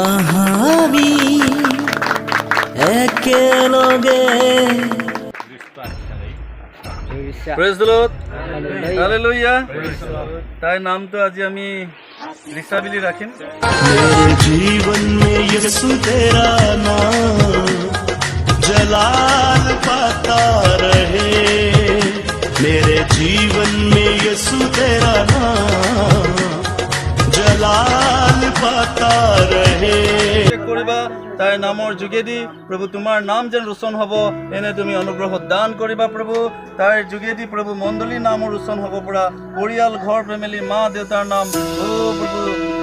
আহামি একেলগে praise the Lord, hallelujah. তাই নাম তো আজি আমি রিসাবিলি রাখিম। मेरे जीवन में यीशु तेरा नाम जलाल पाता रहे। मेरे जीवन में यीशु तेरा नाम जलाल पाता रहे। কৰিবা তাই নামৰ যোগেদি প্ৰভু তোমাৰ নাম যেন ৰোচন হ'ব এনে তুমি অনুগ্ৰহ দান কৰিবা প্ৰভু। তাইৰ যোগেদি প্ৰভু মণ্ডলীৰ নামো ৰোচন হ'ব পৰা, পৰিয়াল ঘৰ ফেমিলি মা দেউতাৰ নাম প্ৰভু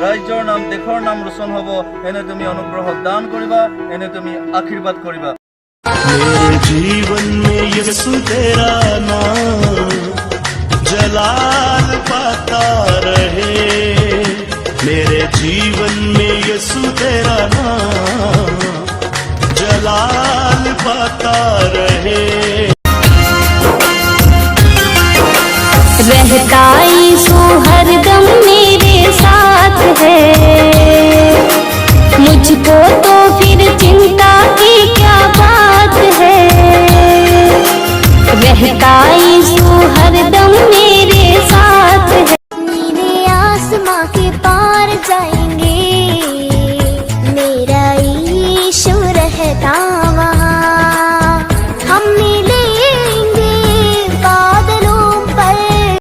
ৰাজ্যৰ নাম দেশৰ নাম ৰোচন হ'ব এনে তুমি অনুগ্ৰহ দান কৰিবা, এনে তুমি আশীৰ্বাদ কৰিবা। मेरे जीवन में यीशु तेरा नाम जलाल पाता रहे। मेरे जीवन में यीशु तेरा नाम जलाल पाता रहे। रहता यीशु हरदम मेरे साथ है, मुझको तो फिर चिंता की क्या बात है। रहता यीशु हरदम मेरे साथ है। मेरे आसमां के पार जाएंगे।